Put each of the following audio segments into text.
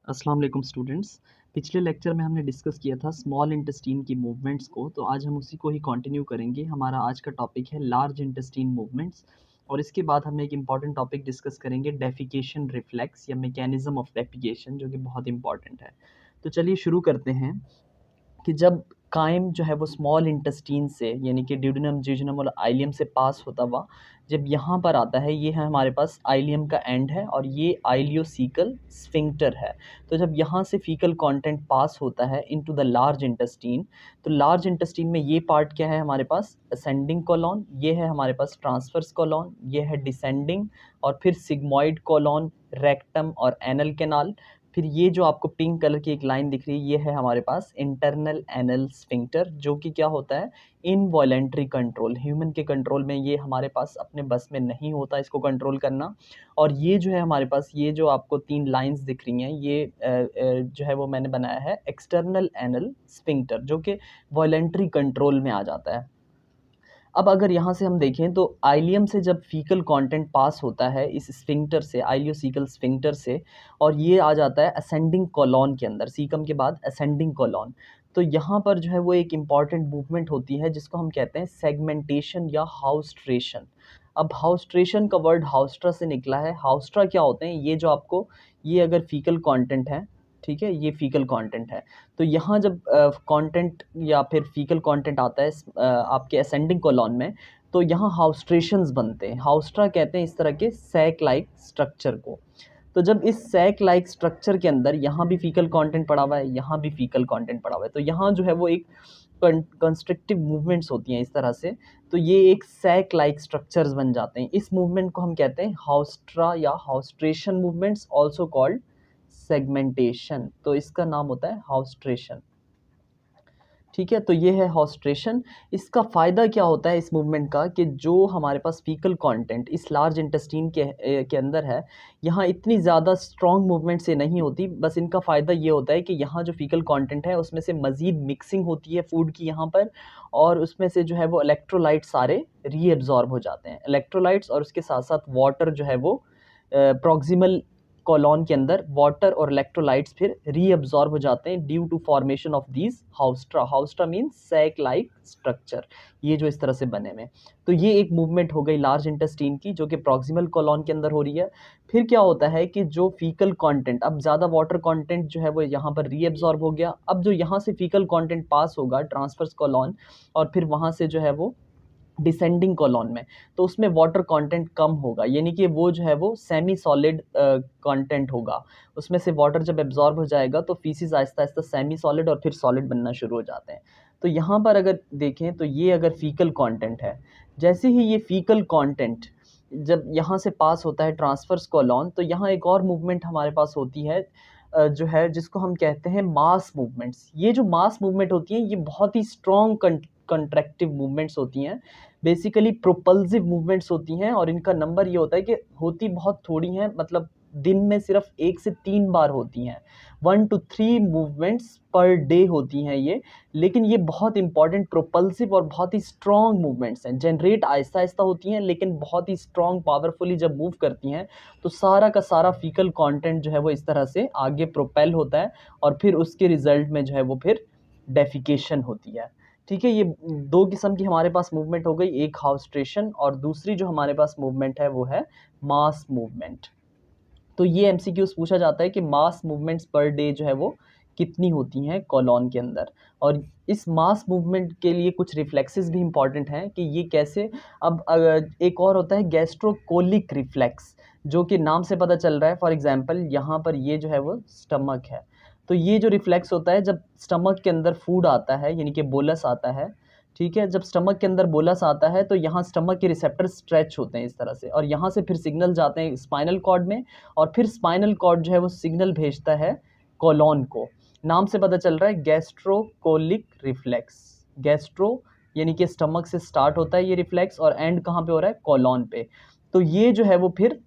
अस्सलाम वालेकुम स्टूडेंट्स। पिछले लेक्चर में हमने डिस्कस किया था स्मॉल इंटेस्टाइन की मूवमेंट्स को, तो आज हम उसी को ही कंटिन्यू करेंगे। हमारा आज का टॉपिक है लार्ज इंटेस्टाइन मूवमेंट्स, और इसके बाद हम एक इम्पॉर्टेंट टॉपिक डिस्कस करेंगे डेफिकेशन रिफ्लेक्स या मैकेनिज्म ऑफ डेफिकेशन, जो कि बहुत इंपॉर्टेंट है। तो चलिए शुरू करते हैं कि जब काइम जो है वो स्मॉल इंटेस्टीन से यानी कि ड्यूडेनम, जियोजेनम और आइलियम से पास होता हुआ जब यहाँ पर आता है, ये है हमारे पास आइलियम का एंड है और ये आइलियोसीकल स्फिंक्टर है। तो जब यहाँ से फीकल कंटेंट पास होता है इनटू द लार्ज इंटेस्टीन, तो लार्ज इंटेस्टीन में ये पार्ट क्या है हमारे पास, असेंडिंग कोलॉन, ये है हमारे पास ट्रांसवर्स कोलॉन, ये है डिसेंडिंग, और फिर सिग्मॉइड कोलॉन, रेक्टम और एनल कैनाल। फिर ये जो आपको पिंक कलर की एक लाइन दिख रही है, ये है हमारे पास इंटरनल एनल स्फिंक्टर, जो कि क्या होता है, इनवॉलेंट्री कंट्रोल। ह्यूमन के कंट्रोल में ये हमारे पास अपने बस में नहीं होता इसको कंट्रोल करना। और ये जो है हमारे पास, ये जो आपको 3 लाइंस दिख रही हैं, ये जो है वो मैंने बनाया है एक्सटर्नल एनल स्फिंक्टर, जो कि वॉलेंट्री कंट्रोल में आ जाता है। अब अगर यहाँ से हम देखें तो आइलियम से जब फीकल कंटेंट पास होता है इस स्फिंक्टर से, आइलियोसीकल स्फिंक्टर से, और ये आ जाता है असेंडिंग कोलॉन के अंदर, सीकम के बाद असेंडिंग कोलॉन, तो यहाँ पर जो है वो एक इम्पॉर्टेंट मूवमेंट होती है जिसको हम कहते हैं सेगमेंटेशन या हाउस्ट्रेशन। अब हाउस्ट्रेशन का वर्ड हाउस्ट्रा से निकला है। हाउस्ट्रा क्या होते हैं, ये जो आपको, ये अगर फीकल कंटेंट है, ठीक है, ये फीकल कंटेंट है, तो यहाँ जब कंटेंट या फिर फीकल कंटेंट आता है आपके असेंडिंग कोलॉन में, तो यहाँ हाउस्ट्रेशंस बनते हैं। हाउस्ट्रा कहते हैं इस तरह के सैक लाइक स्ट्रक्चर को। तो जब इस सैक लाइक स्ट्रक्चर के अंदर यहाँ भी फीकल कंटेंट पड़ा हुआ है, यहाँ भी फीकल कंटेंट पड़ा हुआ है, तो यहाँ जो है वो एक कंस्ट्रक्टिव मूवमेंट्स होती हैं इस तरह से, तो ये एक सैक लाइक स्ट्रक्चर्स बन जाते हैं। इस मूवमेंट को हम कहते हैं हाउस्ट्रा या हाउस्ट्रेशन मूवमेंट्स, ऑल्सो कॉल्ड सेगमेंटेशन। तो इसका नाम होता है हाउस्ट्रेशन, ठीक है। तो ये है हाउस्ट्रेशन। इसका फ़ायदा क्या होता है इस मूवमेंट का, कि जो हमारे पास फीकल कंटेंट इस लार्ज इंटेस्टीन के अंदर है, यहाँ इतनी ज़्यादा स्ट्रॉन्ग मूवमेंट से नहीं होती। बस इनका फ़ायदा ये होता है कि यहाँ जो फीकल कंटेंट है उसमें से मज़ीद मिक्सिंग होती है फूड की यहाँ पर, और उसमें से जो है वो इलेक्ट्रोलाइट सारे रीएब्जॉर्ब हो जाते हैं। इलेक्ट्रोलाइट्स और उसके साथ साथ वाटर जो है वो प्रॉक्सिमल कॉलॉन के अंदर वाटर और इलेक्ट्रोलाइट्स फिर रीअब्जॉर्ब हो जाते हैं due to formation of these haustra. Haustra means sac like structure, ये जो इस तरह से बने में। तो ये एक मूवमेंट हो गई लार्ज इंटेस्टीन की, जो कि प्रॉक्सिमल कॉलॉन के अंदर हो रही है। फिर क्या होता है कि जो फीकल कंटेंट, अब ज़्यादा वाटर कंटेंट जो है वो यहाँ पर रीअब्जॉर्ब हो गया। अब जो यहाँ से फीकल कंटेंट पास होगा ट्रांसफर्स कॉलॉन, और फिर वहाँ से जो है वो डिसेंडिंग कॉलॉन में, तो उसमें वाटर कंटेंट कम होगा, यानी कि वो जो है वो सेमी सॉलिड कंटेंट होगा। उसमें से वाटर जब एब्जॉर्ब हो जाएगा तो faeces Aahista Aahista semi solid और फिर सॉलिड बनना शुरू हो जाते हैं। तो यहाँ पर अगर देखें तो ये अगर फीकल कंटेंट है, जैसे ही ये फीकल कंटेंट जब यहाँ से पास होता है ट्रांसफर्स कॉलॉन, तो यहाँ एक और मूवमेंट हमारे पास होती है जो है जिसको हम कहते हैं मास मूवमेंट्स। ये जो मास मूवमेंट होती हैं ये बहुत ही स्ट्रॉन्ग कंट्रैक्टिव मूवमेंट्स होती हैं, बेसिकली प्रोपल्सिव मूवमेंट्स होती हैं, और इनका नंबर ये होता है कि होती बहुत थोड़ी हैं, मतलब दिन में सिर्फ 1 से 3 बार होती हैं। 1 to 3 मूवमेंट्स पर डे होती हैं ये, लेकिन ये बहुत इंपॉर्टेंट प्रोपल्सिव और बहुत ही स्ट्रॉन्ग मूवमेंट्स हैं। जनरेट आहिस्ता आहिस्ता होती हैं लेकिन बहुत ही स्ट्रॉन्ग पावरफुली जब मूव करती हैं, तो सारा का सारा फीकल कंटेंट जो है वो इस तरह से आगे प्रोपेल होता है, और फिर उसके रिजल्ट में जो है वो फिर डेफिकेशन होती है, ठीक है। ये 2 किस्म की हमारे पास मूवमेंट हो गई, एक हाउस्ट्रेशन और दूसरी जो हमारे पास मूवमेंट है वो है मास मूवमेंट। तो ये एमसीक्यूज पूछा जाता है कि मास मूवमेंट्स पर डे जो है वो कितनी होती हैं कॉलॉन के अंदर, और इस मास मूवमेंट के लिए कुछ रिफ्लेक्सेस भी इंपॉर्टेंट हैं कि ये कैसे। अब एक और होता है गैस्ट्रोकोलिक रिफ्लेक्स, जो कि नाम से पता चल रहा है। फॉर एग्जांपल यहाँ पर ये जो है वो स्टमक है, तो ये जो रिफ्लेक्स होता है जब स्टमक के अंदर फूड आता है, यानी कि बोलस आता है, ठीक है, जब स्टमक के अंदर बोलस आता है तो यहाँ स्टमक के रिसेप्टर स्ट्रेच होते हैं इस तरह से, और यहाँ से फिर सिग्नल जाते हैं स्पाइनल कॉर्ड में, और फिर स्पाइनल कॉर्ड जो है वो सिग्नल भेजता है कोलॉन को। नाम से पता चल रहा है गैस्ट्रोकोलिक रिफ्लेक्स। गैस्ट्रो यानी कि स्टमक से स्टार्ट होता है ये रिफ्लेक्स, और एंड कहाँ पे हो रहा है, कोलॉन पे। तो ये जो है वो फिर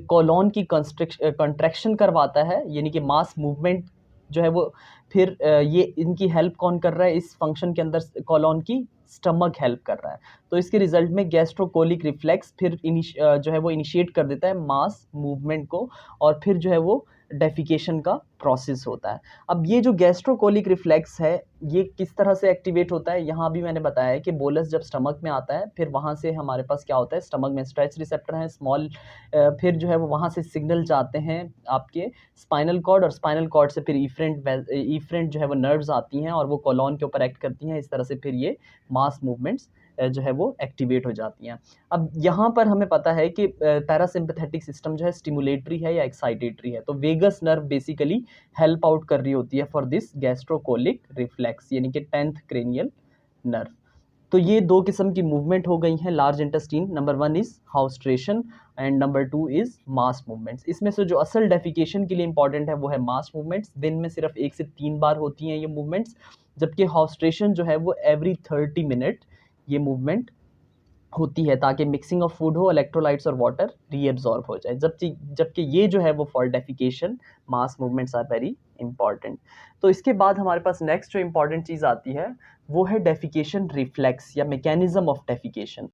कोलॉन की कंट्रैक्शन करवाता है, यानी कि मास मूवमेंट जो है वो फिर ये इनकी हेल्प कौन कर रहा है इस फंक्शन के अंदर, कोलॉन की स्टमक हेल्प कर रहा है। तो इसके रिजल्ट में गैस्ट्रोकोलिक रिफ्लेक्स फिर जो है वो इनिशिएट कर देता है मास मूवमेंट को, और फिर जो है वो डेफिकेशन का प्रोसेस होता है। अब ये जो गैस्ट्रोकोलिक रिफ्लेक्स है, ये किस तरह से एक्टिवेट होता है, यहाँ भी मैंने बताया है कि बोलस जब स्टमक में आता है, फिर वहाँ से हमारे पास क्या होता है, स्टमक में स्ट्रेच रिसेप्टर हैं स्मॉल, फिर जो है वो वहाँ से सिग्नल जाते हैं आपके स्पाइनल कॉर्ड, और स्पाइनल कॉर्ड से फिर इफरेंट जो है वो नर्व्स आती हैं और वो कोलॉन के ऊपर एक्ट करती हैं। इस तरह से फिर ये मास मूवमेंट्स जो है वो एक्टिवेट हो जाती हैं। अब यहाँ पर हमें पता है कि पैरासिम्पैथेटिक सिस्टम जो है स्टिमुलेटरी है या एक्साइटेटरी है, तो vagus nerve basically help out कर रही होती है फॉर दिस गैस्ट्रोकोलिक रिफ्लेक्स, यानी कि 10th क्रेनियल नर्व। तो ये दो किस्म की मूवमेंट हो गई हैं large intestine. Number 1 is haustration and number 2 is mass movements. इसमें से जो असल डेफिकेशन के लिए इंपॉर्टेंट है वो है मास मूवमेंट्स। दिन में सिर्फ 1 से 3 बार होती हैं ये मूवमेंट्स, जबकि हाउस्ट्रेशन जो है वो एवरी 30 मिनट ये मूवमेंट होती है, ताकि मिक्सिंग ऑफ फूड हो, इलेक्ट्रोलाइट्स और वाटर रीएब्जॉर्ब हो जाए। जबकि ये जो है वो for defecation mass movements are very important. तो इसके बाद हमारे पास नेक्स्ट जो इंपॉर्टेंट चीज़ आती है वो है डेफिकेशन रिफ्लेक्स या मैकेनिज्म ऑफ डेफिकेशन।